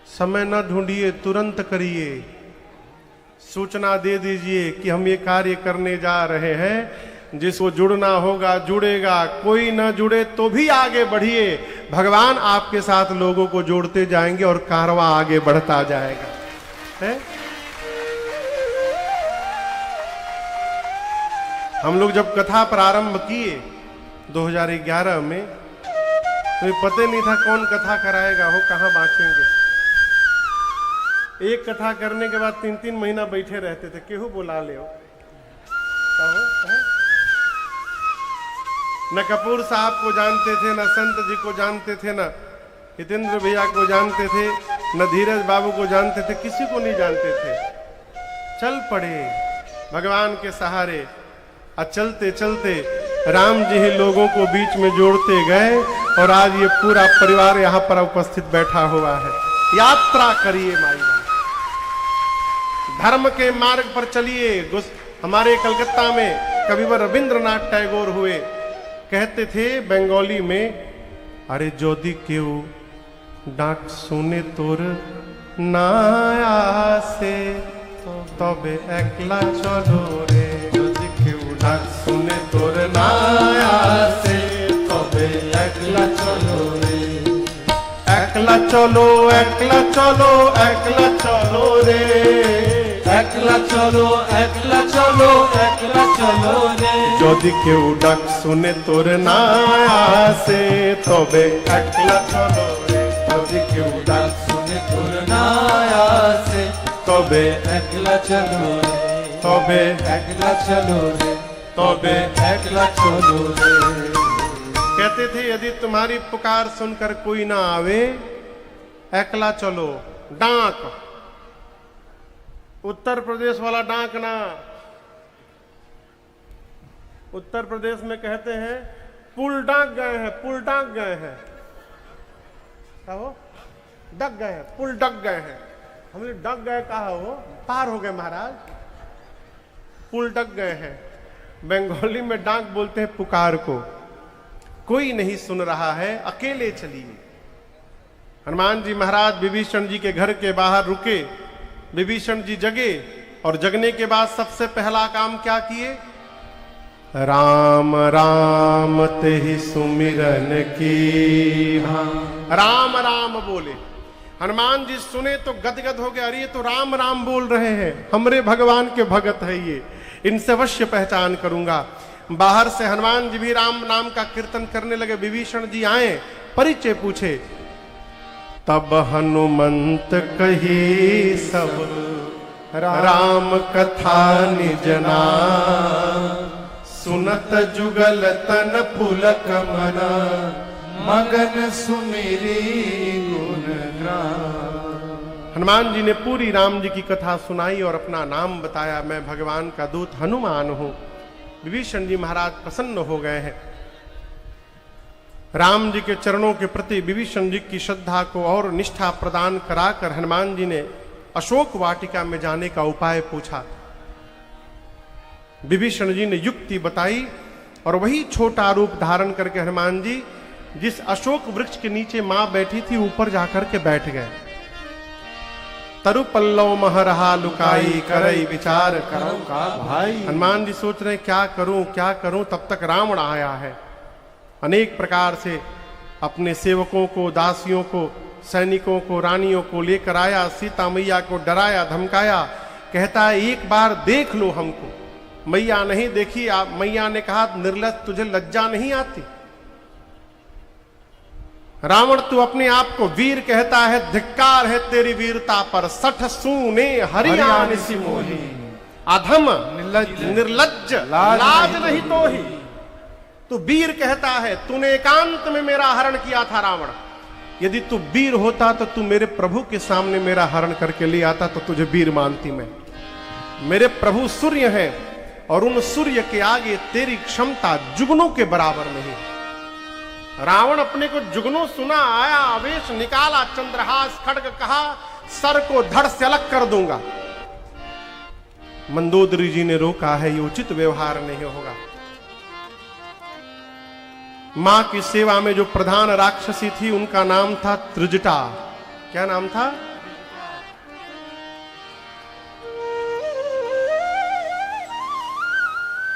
समय न ढूंढिए, तुरंत करिए। सूचना दे दीजिए कि हम ये कार्य करने जा रहे हैं। जिसको जुड़ना होगा जुड़ेगा, कोई न जुड़े तो भी आगे बढ़िए। भगवान आपके साथ लोगों को जोड़ते जाएंगे और कारवां आगे बढ़ता जाएगा। है? हम लोग जब कथा प्रारंभ किए 2011 में, तो पता नहीं था कौन कथा कराएगा हो, कहाँ बांचेंगे। एक कथा करने के बाद 3-3 महीना बैठे रहते थे, केहू बुला ले हो कहो। न कपूर साहब को जानते थे, न संत जी को जानते थे, न हितेंद्र भैया को जानते थे, न धीरज बाबू को जानते थे, किसी को नहीं जानते थे। चल पड़े भगवान के सहारे। और चलते चलते राम जी ही लोगों को बीच में जोड़ते गए और आज ये पूरा परिवार यहाँ पर उपस्थित बैठा हुआ है। यात्रा करिए माई, धर्म के मार्ग पर चलिए। हमारे कलकत्ता में कविवर रविंद्रनाथ टैगोर हुए, कहते थे बंगाली में, अरे जोदी केऊ डाक सुने तोर नाया से तबे एकला चलो रे। डाक सुने तोर नाया से तबे एकला चलो रे। एकला चलो, एकला चलो, एकला चलो रे। एकला चलो, एकला चलो, एकला चलो रे। যদি কেউ ডাক শুনে তোর নায়া সে তবে একলা চলো রে। যদি কেউ ডাক শুনে তোর নায়া সে তবে একলা চলো রে। তবে একলা चलो रे, তবে একলা चलो रे। कहते थे यदि तुम्हारी पुकार सुनकर कोई ना आवे, एकला चलो। डाक, उत्तर प्रदेश वाला डाक ना। उत्तर प्रदेश में कहते हैं पुल डाक गए हैं, पुल डाक गए हैं। क्या हो? डक गए हैं, पुल डक गए हैं। हमने डक गए कहा हो, पार हो गए महाराज। पुल डक गए हैं। बंगाली में डाक बोलते हैं पुकार को। कोई नहीं सुन रहा है, अकेले चलिए। हनुमान जी महाराज विभीषण जी के घर के बाहर रुके। विभीषण जी जगे और जगने के बाद सबसे पहला काम क्या किए? राम राम ते ही सुमिरन की। राम राम बोले। हनुमान जी सुने तो गदगद हो गए, अरे ये तो राम राम बोल रहे हैं, हमरे भगवान के भगत है ये, इनसे अवश्य पहचान करूंगा। बाहर से हनुमान जी भी राम नाम का कीर्तन करने लगे। विभीषण जी आए, परिचय पूछे। तब हनुमंत कही सब राम कथा निज नाम। सुनत जुगल तन पुलक मना मगन सुमिरी गुण ग्राम। हनुमान जी ने पूरी राम जी की कथा सुनाई और अपना नाम बताया, मैं भगवान का दूत हनुमान हूं। विभीषण जी महाराज प्रसन्न हो गए हैं। राम जी के चरणों के प्रति विभीषण जी की श्रद्धा को और निष्ठा प्रदान कराकर हनुमान जी ने अशोक वाटिका में जाने का उपाय पूछा। विभीषण जी ने युक्ति बताई और वही छोटा रूप धारण करके हनुमान जी जिस अशोक वृक्ष के नीचे मां बैठी थी ऊपर जाकर के बैठ गए। तरु पल्लव महरहा लुकाई करई विचार करो का भाई। हनुमान जी सोच रहे क्या करूं, तब तक रावण आया है। अनेक प्रकार से अपने सेवकों को, दासियों को, सैनिकों को, रानियों को लेकर आया, सीता मैया को डराया धमकाया, कहता है एक बार देख लो हमको। मैया नहीं देखी। मैया ने कहा निर्लज्ज, तुझे लज्जा नहीं आती? रावण तू अपने आप को वीर कहता है, धिक्कार है तेरी वीरता पर। सठ सूने हरियाण सी मोही, अधम निर्लज्ज लाज नहीं तो ही। तू वीर कहता है, तूने एकांत में मेरा हरण किया था रावण। यदि तू वीर होता तो तू मेरे प्रभु के सामने मेरा हरण करके ले आता तो तुझे वीर मानती मैं। मेरे प्रभु सूर्य हैं और उन सूर्य के आगे तेरी क्षमता जुगनों के बराबर नहीं। रावण अपने को जुगनों सुना, आया आवेश, निकाला चंद्रहास खड्ग, कहा सर को धड़ से अलग कर दूंगा। मंदोदरी जी ने रोका है, ये उचित व्यवहार नहीं होगा। मां की सेवा में जो प्रधान राक्षसी थी उनका नाम था त्रिजटा। क्या नाम था?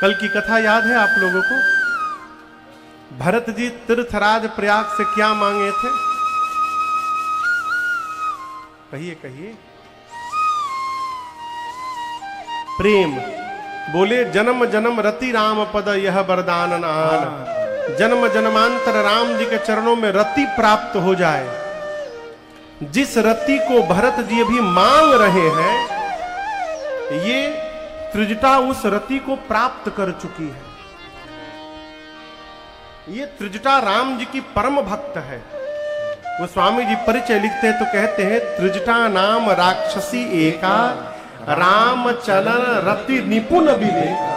कल की कथा याद है आप लोगों को? भरत जी तीर्थराज प्रयाग से क्या मांगे थे? कहिए कहिए। प्रेम। बोले जन्म जन्म रति राम पद यह वरदान आन। जन्म जन्मांतर राम जी के चरणों में रति प्राप्त हो जाए। जिस रति को भरत जी अभी मांग रहे हैं, ये त्रिजटा उस रति को प्राप्त कर चुकी है। ये त्रिजटा राम जी की परम भक्त है। वो स्वामी जी परिचय लिखते हैं तो कहते हैं, त्रिजटा नाम राक्षसी एका, राम चलन रति निपुण विवेका।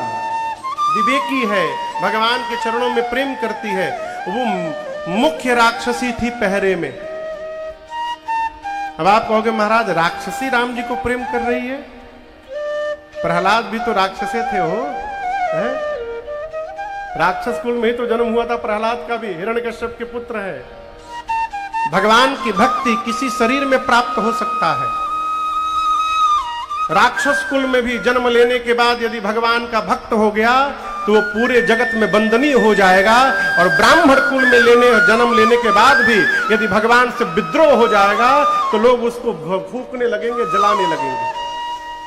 विवेकी है, भगवान के चरणों में प्रेम करती है। वो मुख्य राक्षसी थी पहरे में। अब आप कहोगे महाराज राक्षसी राम जी को प्रेम कर रही है? प्रहलाद भी तो राक्षसे थे हो, है? राक्षस कुल में ही तो जन्म हुआ था प्रहलाद का भी, हिरण्यकश्यप के पुत्र है। भगवान की भक्ति किसी शरीर में प्राप्त हो सकता है। राक्षस कुल में भी जन्म लेने के बाद यदि भगवान का भक्त हो गया तो वो पूरे जगत में वंदनीय हो जाएगा। और ब्राह्मण कुल में जन्म लेने के बाद भी यदि भगवान से विद्रोह हो जाएगा तो लोग उसको फूंकने लगेंगे, जलाने लगेंगे।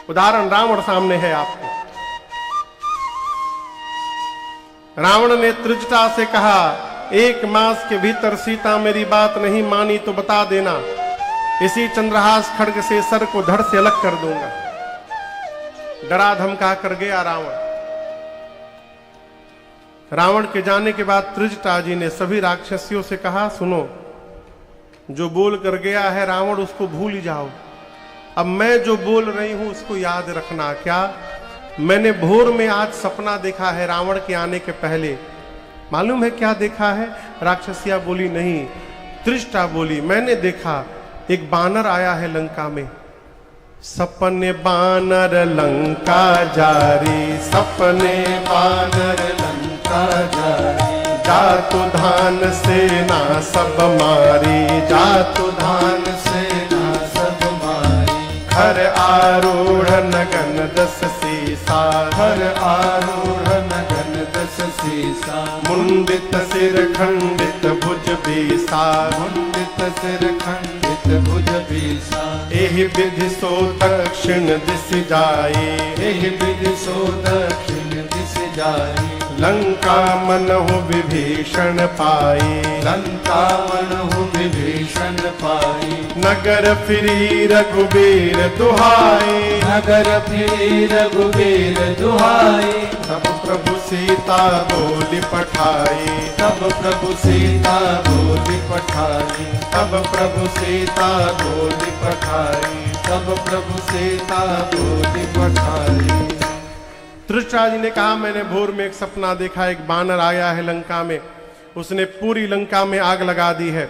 उदाहरण रावण सामने है आपको। रावण ने त्रिजटा से कहा, एक मास के भीतर सीता मेरी बात नहीं मानी तो बता देना, इसी चंद्रहास खड्ग से सर को धड़ से अलग कर दूंगा। डरा धमका कर गया रावण। रावण के जाने के बाद त्रिजटा जी ने सभी राक्षसियों से कहा, सुनो, जो बोल कर गया है रावण उसको भूल जाओ। अब मैं जो बोल रही हूं उसको याद रखना। क्या? मैंने भोर में आज सपना देखा है रावण के आने के पहले। मालूम है क्या देखा है? राक्षसिया बोली नहीं। त्रिजटा बोली, मैंने देखा एक बानर आया है लंका में। सपने बानर लंका जारी, सपने बानर लंका जारी, जातु धान सेना सब मारी, जातु धान सेना सब मारी। खर आरूढ़ नगन दस सीसा, खर आरूढ़ नगन दस सीसा। मुंडित सिर खंडित भुज बीसा, मुंडित सिर खंडित भुज बीसा। एहि विधि सो दक्षिण दिश जाई, एहि विधि सो दक्षिण दिश जाई। लंका मनहु विभीषण पाई, लंका मनहु विभीषण पाई। नगर फिरी रघुबीर दुहाई, नगर फिरी रघुबीर दुहाई। तब प्रभु सीता बोली पठाई, तब प्रभु सीता बोली पठाई। तब प्रभु सीता बोली पठाई, तब प्रभु सीता बोली पठाई। त्रिजटा जी ने कहा, मैंने भोर में एक सपना देखा, एक बानर आया है लंका में उसने पूरी लंका में आग लगा दी है,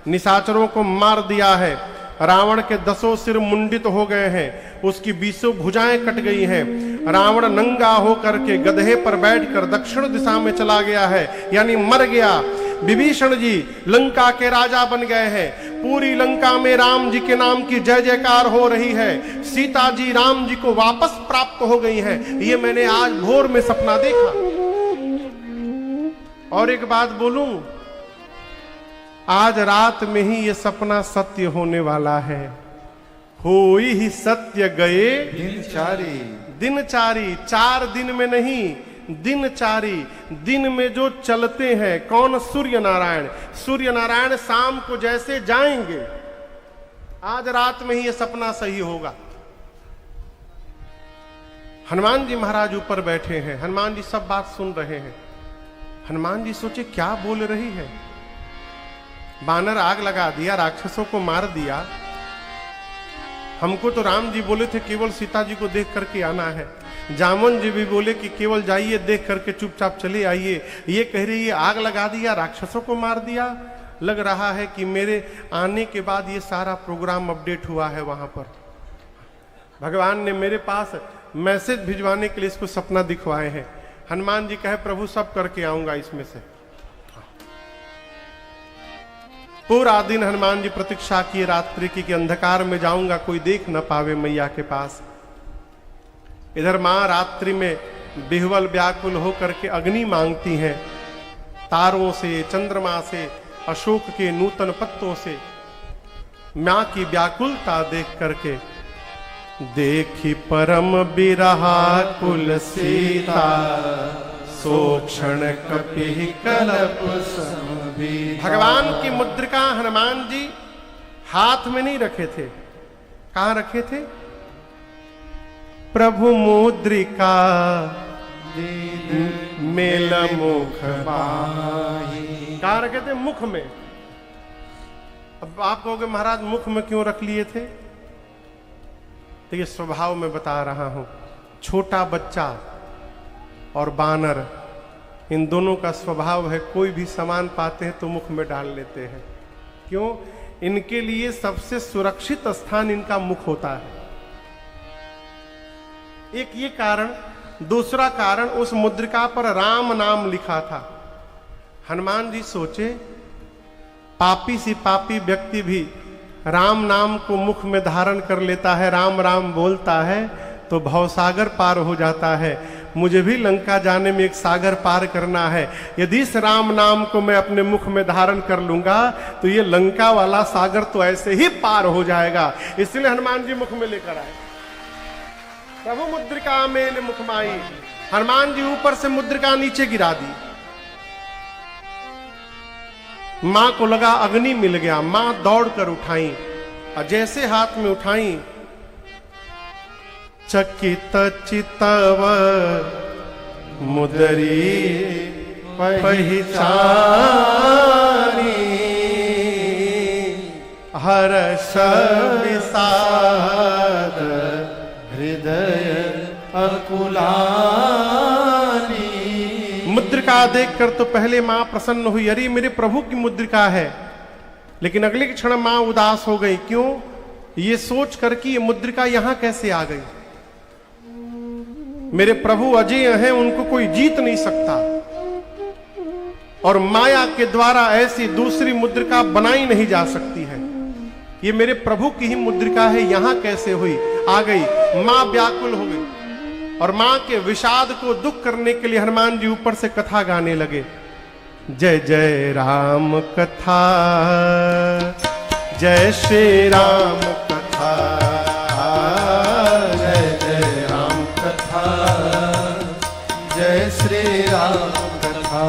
निशाचरों को मार दिया है, रावण के 10 सिर मुंडित हो गए हैं, उसकी 20 भुजाएं कट गई हैं। रावण नंगा होकर के गधे पर बैठकर दक्षिण दिशा में चला गया है, यानी मर गया। विभीषण जी लंका के राजा बन गए हैं। पूरी लंका में राम जी के नाम की जय जयकार हो रही है। सीता जी राम जी को वापस प्राप्त हो गई हैं। ये मैंने आज भोर में सपना देखा। और एक बात बोलूं, आज रात में ही ये सपना सत्य होने वाला है। होई ही सत्य गए दिनचारी। दिनचारी, 4 दिन में नहीं, दिनचारी। दिन में जो चलते हैं कौन? सूर्य नारायण। सूर्य नारायण शाम को जैसे जाएंगे, आज रात में ही ये सपना सही होगा। हनुमान जी महाराज ऊपर बैठे हैं, हनुमान जी सब बात सुन रहे हैं। हनुमान जी सोचे क्या बोल रही है। बानर आग लगा दिया, राक्षसों को मार दिया। हमको तो राम जी बोले थे केवल सीता जी को देख करके आना है। जामन जी भी बोले कि केवल जाइए, देख करके चुपचाप चले आइए। ये कह रही है आग लगा दिया, राक्षसों को मार दिया। लग रहा है कि मेरे आने के बाद ये सारा प्रोग्राम अपडेट हुआ है। वहां पर भगवान ने मेरे पास मैसेज भिजवाने के लिए इसको सपना दिखवाए हैं। हनुमान जी कहे प्रभु सब करके आऊंगा इसमें से। पूरा दिन हनुमान जी प्रतीक्षा किए रात्रि की कि अंधकार में जाऊंगा, कोई देख न पावे मैया के पास। इधर मां रात्रि में बिहवल व्याकुल होकर के अग्नि मांगती हैं, तारों से, चंद्रमा से, अशोक के नूतन पत्तों से। मां की व्याकुलता देख करके देखी परम बिरहा कुल सीता, सोक्षण कपि कलप समबीता। भगवान की मुद्रिका हनुमान जी हाथ में नहीं रखे थे, कहां रखे थे? प्रभु मुद्रिका मेल मुख माही। कहां रखे थे? मुख में। अब आप कहोगे महाराज मुख में क्यों रख लिए थे? तो ये स्वभाव में बता रहा हूं। छोटा बच्चा और बानर, इन दोनों का स्वभाव है, कोई भी सामान पाते हैं तो मुख में डाल लेते हैं। क्यों? इनके लिए सबसे सुरक्षित स्थान इनका मुख होता है। एक ये कारण। दूसरा कारण, उस मुद्रिका पर राम नाम लिखा था। हनुमान जी सोचे पापी से पापी व्यक्ति भी राम नाम को मुख में धारण कर लेता है, राम राम बोलता है तो भवसागर पार हो जाता है। मुझे भी लंका जाने में एक सागर पार करना है। यदि इस राम नाम को मैं अपने मुख में धारण कर लूंगा तो ये लंका वाला सागर तो ऐसे ही पार हो जाएगा। इसलिए हनुमान जी मुख में लेकर आए। प्रभु मुद्रिका मेल मुख माई। हनुमान जी ऊपर से मुद्रिका नीचे गिरा दी। मां को लगा अग्नि मिल गया, मां दौड़कर उठाई और जैसे हाथ में उठाई, चकित चितव मुदरी पहचानी, हर्ष विषाद हृदय अकुलानी। मुद्रिका देखकर तो पहले मां प्रसन्न हुई, अरे मेरे प्रभु की मुद्रिका है। लेकिन अगले क्षण मां उदास हो गई। क्यों? ये सोच कर कि ये मुद्रिका यहां कैसे आ गई। मेरे प्रभु अजय हैं, उनको कोई जीत नहीं सकता, और माया के द्वारा ऐसी दूसरी मुद्रिका बनाई नहीं जा सकती है। ये मेरे प्रभु की ही मुद्रिका है, यहां कैसे हुई? आ गई। मां व्याकुल हो गई और मां के विषाद को दुख करने के लिए हनुमान जी ऊपर से कथा गाने लगे। जय जय राम कथा, जय श्री राम कथा, जय जय राम कथा, जय श्री राम कथा।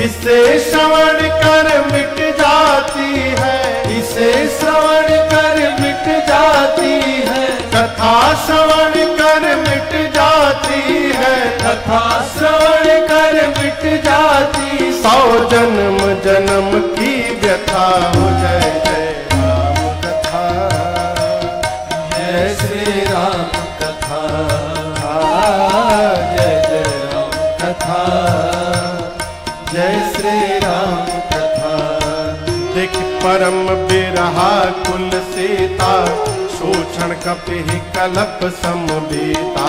इसे श्रवण कर मिट जाती है, इसे श्रवण कर मिट जाती है, कथा श्रवण कर मिट जाती है, कथा श्रवण कर मिट जाती। 100 जन्म जन्म की व्यथा हो। जय जय राम कथा, जय श्री राम कथा, जय जय राम कथा, जय श्री राम कपिः कलप समबीता।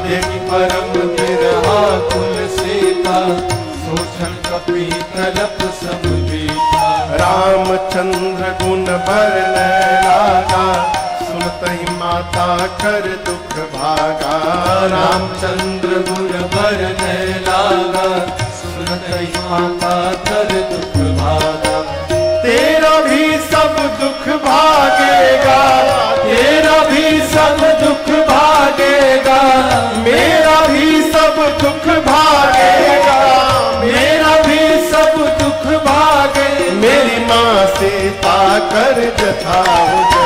देखि परम बिरहा कुल सीता, सोचन कपि कलप समबीता। रामचंद्र गुण बरनय लागा, सुनतहि माता कर दुख भागा। रामचंद्र गुण बरनय लागा, सुनतहि माता कर दुख भागा। तेरा भी सब दुख भागेगा, तेरा भी सब दुख भागेगा, मेरा भी सब दुख भागेगा। मेरा भी सब दुख भागे। मेरी माँ सीता कर जथा हो